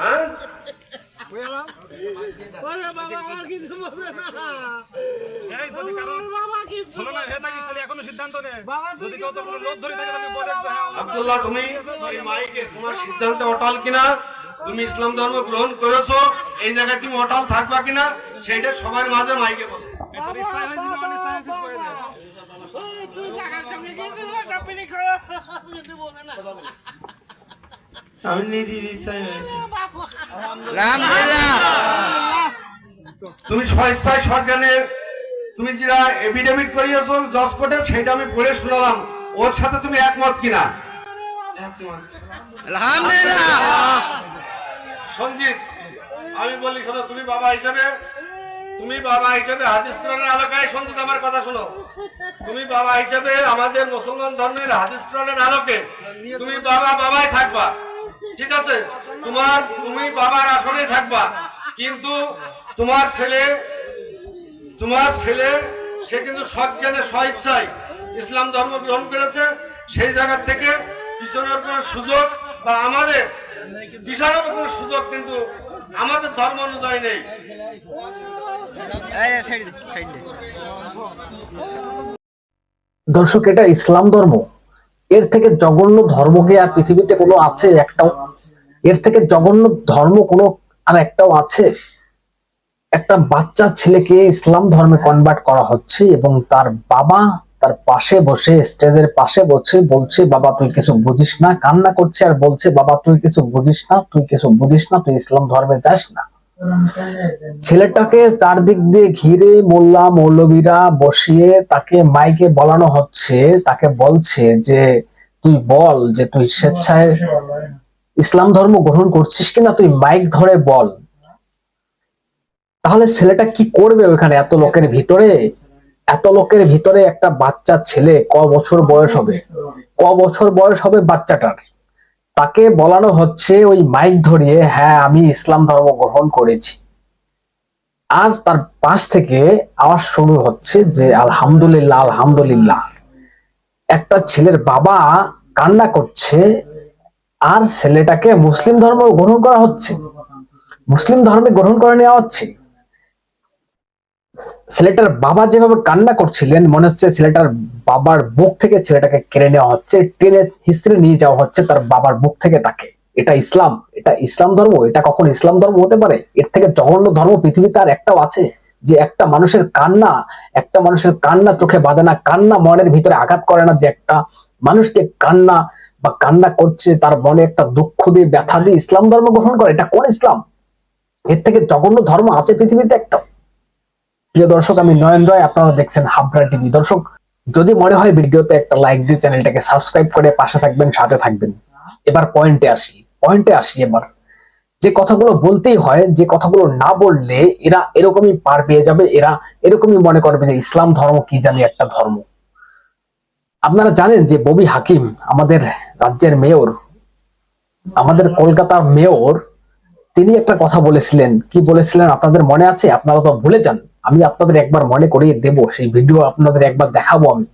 হ্যাঁ? আব্দুল্লাহ, তুমি এই মাইকে তোমার সিদ্ধান্তে অটল কিনা, তুমি ইসলাম ধর্ম গ্রহণ করেছো, এই জায়গায় তুমি অটল থাকবা কিনা সেইটা সবার মাঝে মাইকে বলো। আমি নিধি ইচ্ছাই হয়েছি। তুমি স্বেচ্ছায় সরকারে তুমি যেটা এফিডেভিট করিয়েছো জজ কোর্টে, সেটা আমি পড়ে শুনলাম, ওর সাথে তুমি একমত কিনা? সঞ্জিত, আমি বলি শোনো, তুমি বাবা হিসেবে হাদিস কোরআনের আলোকে, সঞ্জিত আমার কথা শোনো, তুমি বাবা হিসেবে আমাদের মুসলমান ধর্মের হাদিস কোরআনের আলোকে তুমি বাবাই থাকবা, ঠিক আছে? তুমি বাবার আসনে থাকবা, কিন্তু তোমার ছেলে সে কিন্তু সজ্ঞানে স্বেচ্ছায় ইসলাম ধর্ম গ্রহণ করেছে। সেই জায়গা থেকে পিছনের কোন সুযোগ বা আমাদের পিছনের কোন সুযোগ কিন্তু আমাদের ধর্ম অনুযায়ী নেই। দর্শক, এটা ইসলাম ধর্ম। এর থেকে জঘন্য ধর্ম কি আর পৃথিবীতে কোনো আছে? একটাও? এর থেকে জঘন্য ধর্ম কোনো আর একটাও আছে? একটা বাচ্চা ছেলেকে ইসলাম ধর্মে কনভার্ট করা হচ্ছে এবং তার বাবা তার পাশে বসে, স্টেজের পাশে বসে বলছে, বাবা তুই কিছু বুঝিস না, কান্না করছে আর বলছে, বাবা তুই কিছু বুঝিস না, তুই ইসলাম ধর্মে যাস না। ছেলেটাকে চারদিক দিয়ে ঘিরে মোল্লা মৌলবীরা বসিয়ে তাকে মাইকে বলানো হচ্ছে, তাকে বলছে যে তুই বল যে তুই স্বেচ্ছায় ইসলাম ধর্ম গ্রহণ করছিস কিনা, তুই মাইক ধরে বল। তাহলে ছেলেটা কি করবে ওখানে? এত লোকের ভিতরে একটা বাচ্চা ছেলে, ক বছর বয়স হবে বাচ্চাটার, তাকে বলানো হচ্ছে ওই মাইক ধরিয়ে, হ্যাঁ আমি ইসলাম ধর্ম গ্রহণ করেছি। আর তার পাশ থেকে আওয়াজ শুরু হচ্ছে যে আলহামদুলিল্লাহ আলহামদুলিল্লাহ। একটা ছেলের বাবা কান্না করছে আর ছেলেটাকে মুসলিম ধর্ম গ্রহণ করা হচ্ছে, মুসলিম ধর্মে গ্রহণ করে নেওয়া হচ্ছে। ছেলেটার বাবা যেভাবে কান্না করছিলেন, মনে হচ্ছে ছেলেটার বাবার বুক থেকে ছেলেটাকে কেড়ে নেওয়া হচ্ছে, টেনে হিস্ট্রি নিয়ে যাওয়া হচ্ছে তার বাবার বুক থেকে তাকে। এটা ইসলাম ধর্ম? এটা কখন ইসলাম ধর্ম হতে পারে? এর থেকে জঘন্য ধর্ম পৃথিবীতে আর একটাও আছে? যে একটা মানুষের কান্না চোখে বাঁধে না, কান্না মনের ভিতরে আঘাত করে না, যে একটা মানুষকে কান্না করছে, তার মনে একটা দুঃখ দিয়ে, ব্যথা দিয়ে ইসলাম ধর্ম গ্রহণ করে? এটা কোন ইসলাম? এর থেকে জঘন্য ধর্ম আছে পৃথিবীতে একটা? প্রিয় দর্শক, আমি নয়ন রায়, আপনারা দেখছেন হাবড়া টিভি। দর্শক, যদি মনে হয় ভিডিওতে একটা লাইক দিয়ে চ্যানেলটাকে সাবস্ক্রাইব করে পাশে থাকবেন, সাথে থাকবেন। এবার পয়েন্টে আসি। এবার যে কথাগুলো বলতেই হয়, যে কথাগুলো না বললে এরা এরকমই পার পেয়ে যাবে, এরা এরকমই মনে করবে যে ইসলাম ধর্ম কি জানি একটা ধর্ম। আপনারা জানেন যে ববি হাকিম, আমাদের রাজ্যের মেয়র, আমাদের কলকাতার মেয়র, তিনি একটা কথা বলেছিলেন। কি বলেছিলেন আপনাদের মনে আছে? আপনারা তো ভুলে যান, আমি আপনাদের একবার মনে করিয়ে দেব, সেই ভিডিও আপনাদের একবার দেখাবো। আমি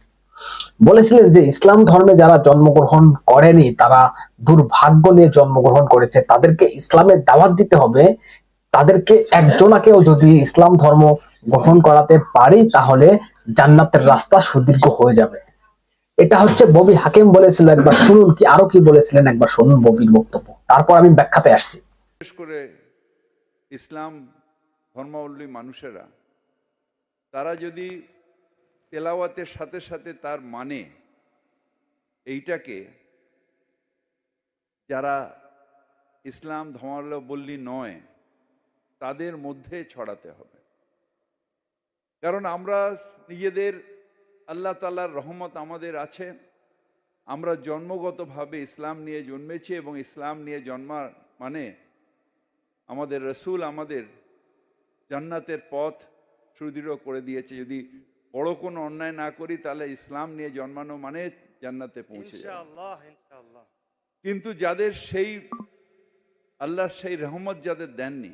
বলেছিলেন যে ইসলাম ধর্মে যারা জন্মগ্রহণ করেনি, তারা দুর্ভাগ্য নিয়ে জন্মগ্রহণ করেছে, তাদেরকে ইসলামের দাওয়াত দিতে হবে। তাদেরকে একজনাকেও যদি ইসলাম ধর্ম গ্রহণ করাতে পারি, তাহলে জান্নাতের রাস্তা সুদীর্ঘ হয়ে যাবে। এটা হচ্ছে ববি হাকিম বলেছিল। একবার শুনুন আরো কি বলেছিলেন, একবার শুনুন ববির বক্তব্য, তারপর আমি ব্যাখ্যাতে আসছি। বিশেষ করে ইসলাম ধর্মাবলম্বী মানুষেরা, তারা যদি তেলাওয়াতের সাথে সাথে তার মানে এইটাকে যারা ইসলাম ধর্মাবলম্বী নয় তাদের মধ্যে ছড়াতে হবে। কারণ আমরা নিজেদের, আল্লাহ তাআলার রহমত আমাদের আছে, আমরা জন্মগতভাবে ইসলাম নিয়ে জন্মেছি এবং ইসলাম নিয়ে জন্মার মানে আমাদের রসুল আমাদের জান্নাতের পথ সুদৃঢ় করে দিয়েছে। যদি বড় কোনো অন্যায় না করি তাহলে ইসলাম নিয়ে জন্মানো মানে জান্নাতে পৌঁছে যাবে ইনশাআল্লাহ। কিন্তু যাদের সেই আল্লাহ সেই রহমত যাদের দেননি,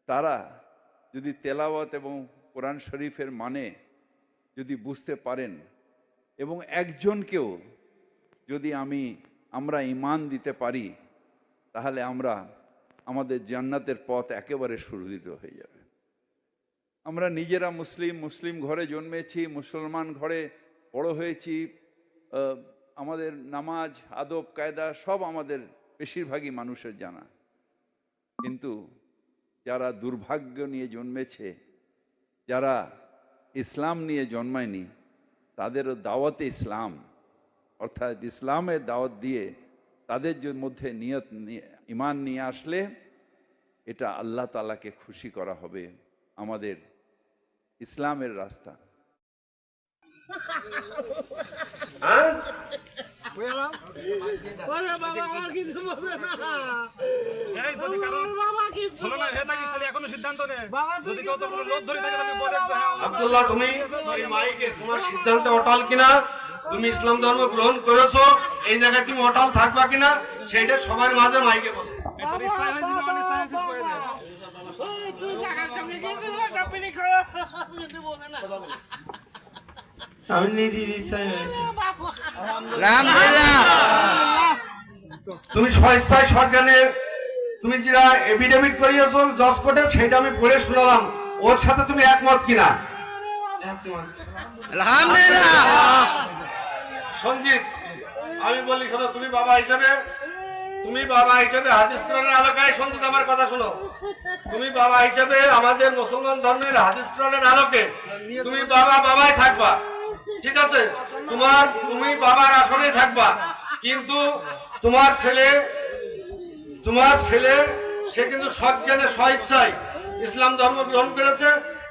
তারা যদি তেলাওয়াত এবং কোরআন শরীফের মানে যদি বুঝতে পারেন এবং একজনকেও যদি আমরা ঈমান দিতে পারি তাহলে আমরা আমাদের জান্নাতের পথ একেবারে সুরক্ষিত হয়ে যাবে। আমরা নিজেরা মুসলিম ঘরে জন্মেছি, মুসলমান ঘরে বড় হয়েছি, আমাদের নামাজ আদব কায়দা সব আমাদের বেশিরভাগই মানুষের জানা। কিন্তু যারা দুর্ভাগ্য নিয়ে জন্মেছে, যারা ইসলাম নিয়ে জন্মায়নি, তাদেরও দাওয়াতে ইসলাম অর্থাৎ ইসলামের দাওয়াত দিয়ে তাদের মধ্যে নিয়ত ইমান নিয়ে আসলে এটা আল্লাহ তাআলাকে খুশি করা হবে। আমাদের ইসলামের রাস্তা। আব্দুল্লাহ, তুমি মাইকে তোমার সিদ্ধান্ত অটল কিনা, তুমি ইসলাম ধর্ম গ্রহণ করেছো, এই জায়গায় তুমি অটল থাকবা কিনা সেইটা সবার মাঝে মাইকে বলো। আমি নিধির ইচ্ছায় হয়েছি। তুমি স্বেচ্ছায় সরকারে তুমি যেটা এফিডেভিট করিয়েছো জজ কোর্টে, সেটা আমি পড়ে শুনলাম, ওর সাথে তুমি একমত কিনা? সঞ্জিত, আমি বলি শোনো, তুমি বাবা হিসেবে হাদিস কোরআনের আলোকে, সঞ্জিত আমার কথা শোনো, তুমি বাবা হিসেবে আমাদের মুসলমান ধর্মের হাদিস কোরআনের আলোকে তুমি বাবাই থাকবা, ঠিক আছে? তুমি বাবার আসনে থাকবা, কিন্তু তোমার ছেলে সে কিন্তু সজ্ঞানে স্বেচ্ছায় ইসলাম ধর্ম গ্রহণ করেছে।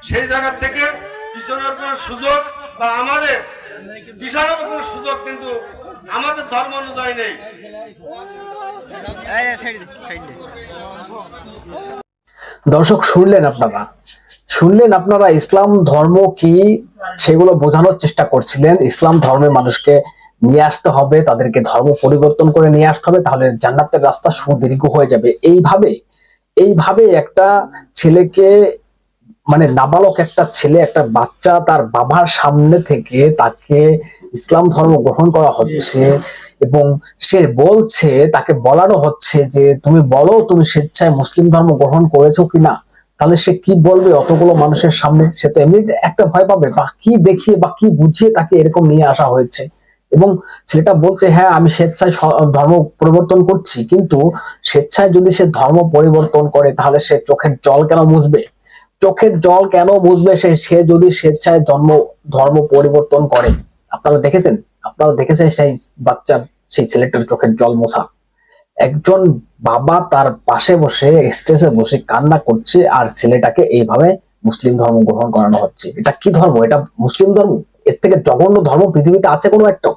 সেই জায়গা থেকে পিছনের কোন সুযোগ বা আমাদের পিছনের কোন সুযোগ কিন্তু আমাদের ধর্ম অনুযায়ী নেই। দর্শক, শুনলেন আপনারা ইসলাম ধর্ম কি সেগুলো বোঝানোর চেষ্টা করছিলেন। ইসলাম ধর্মের মানুষকে নিয়ে আসতে হবে, তাদেরকে ধর্ম পরিবর্তন করে নিয়ে আসতে হবে, তাহলে জান্নাতের রাস্তা সুদীর্ঘ হয়ে যাবে। এইভাবে একটা ছেলেকে, মানে নাবালক একটা ছেলে, একটা বাচ্চা তার বাবার সামনে থেকে তাকে ইসলাম ধর্ম গ্রহণ করা হচ্ছে এবং সে বলছে, তাকে বলানো হচ্ছে যে তুমি বলো তুমি স্বেচ্ছায় মুসলিম ধর্ম গ্রহণ করেছো কিনা। তাহলে সে কি বলবে অতগুলো মানুষের সামনে? সে তো এমনি একটা ভয় পাবে, বা কি দেখিয়ে বা কি বুঝিয়ে তাকে এরকম নিয়ে আসা হয়েছে। এবং ছেলেটা বলছে হ্যাঁ আমি স্বেচ্ছায় ধর্ম পরিবর্তন করছি, কিন্তু স্বেচ্ছায় যদি সে ধর্ম পরিবর্তন করে তাহলে সে চোখের জল কেন মুছবে? সে যদি স্বেচ্ছায় ধর্ম পরিবর্তন করে? আপনারা দেখেছেন সেই বাচ্চার, সেই ছেলেটার চোখের জল মোছা। একজন বাবা তার পাশে বসে স্টেজে বসে কান্না করছে, আর ছেলেটাকে এইভাবে মুসলিম ধর্ম গ্রহণ করানো হচ্ছে। এটা কি ধর্ম? এটা মুসলিম ধর্ম? এর থেকে জঘন্য ধর্ম পৃথিবীতে আছে কোনো একটা?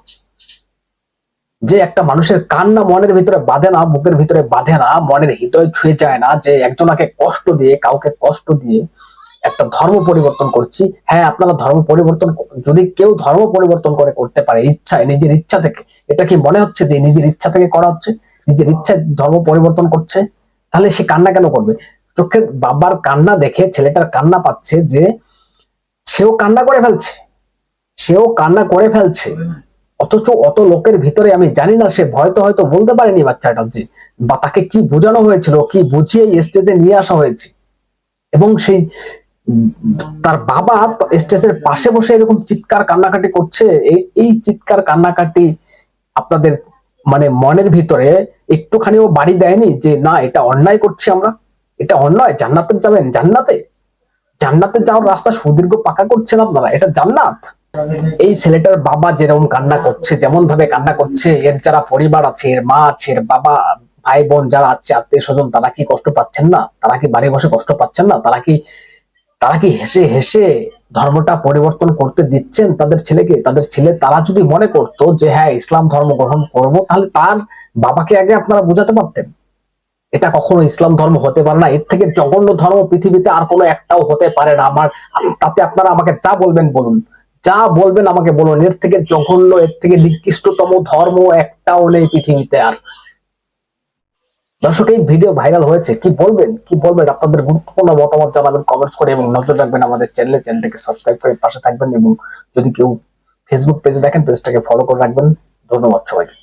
যে একটা মানুষের কান্না মনের ভিতরে বাঁধে না, বুকের ভিতরে বাঁধে না, মনের হৃদয় ছুঁয়ে যায় না, যে কাউকে কষ্ট দিয়ে একটা ধর্ম পরিবর্তন করছি। হ্যাঁ, আপনারা ধর্ম পরিবর্তন, যদি কেউ ধর্ম পরিবর্তন করতে পারে নিজের ইচ্ছা থেকে, এটা কি মনে হচ্ছে যে নিজের ইচ্ছা থেকে করা হচ্ছে, নিজের ইচ্ছায় ধর্ম পরিবর্তন করছে? তাহলে সে কান্না কেন করবে? চোখের বাবার কান্না দেখে ছেলেটার কান্না পাচ্ছে, যে সেও কান্না করে ফেলছে, অথচ অত লোকের ভিতরে আমি জানি না, সে ভয়তো হয়তো বলতে পারেনি বাচ্চাটা, যে বা তাকে কি বোঝানো হয়েছিল, কি বুঝিয়ে স্টেজে নিয়ে আসা হয়েছে। এবং সেই তার বাবা স্টেজের পাশে বসে এরকম চিৎকার কান্নাকাটি করছে। এই চিৎকার কান্নাকাটি আপনাদের মানে মনের ভিতরে একটুখানিও বাড়ি দেয়নি যে না, এটা অন্যায় করছি আমরা, এটা অন্যায়? জান্নাতে যাবেন, জান্নাতে যাওয়ার রাস্তা সুদীর্ঘ পাকা করছেন আপনারা, এটা জান্নাত? এই ছেলেটার বাবা যেরকম কান্না করছে, যেমন ভাবে কান্না করছে, এর যারা পরিবার আছে, এর মা আছে, এর বাবা, ভাই বোন যারা আছে, আত্মীয় স্বজন, তারা কি কষ্ট পাচ্ছেন না? তারা কি বাড়ি বসে কষ্ট পাচ্ছেন না? তারা কি হেসে হেসে ধর্মটা পরিবর্তন করতে দিচ্ছেন তাদের ছেলেকে? তারা যদি মনে করতো যে হ্যাঁ ইসলাম ধর্ম গ্রহণ করবো, তাহলে তার বাবাকে আগে আপনারা বুঝাতে পারতেন এটা কখনো ইসলাম ধর্ম হতে পারে না, এর থেকে জঘন্য ধর্ম পৃথিবীতে আর কোনো একটাও হতে পারে না। তাতে আপনারা আমাকে যা বলবেন বলুন, আমাকে বলুন, এর থেকে জঘন্য, এর থেকে নিকৃষ্টতম ধর্ম একটাও নেই পৃথিবীতে। আর দর্শক, এই ভিডিও ভাইরাল হয়েছে, কি বলবেন আপনাদের গুরুত্বপূর্ণ মতামত জানাবেন কমেন্টস করে, এবং নজর রাখবেন আমাদের চ্যানেলটাকে সাবস্ক্রাইব করে পাশে থাকবেন, এবং যদি কেউ ফেসবুক পেজে দেখেন পেজটাকে ফলো করে রাখবেন। ধন্যবাদ সবাইকে।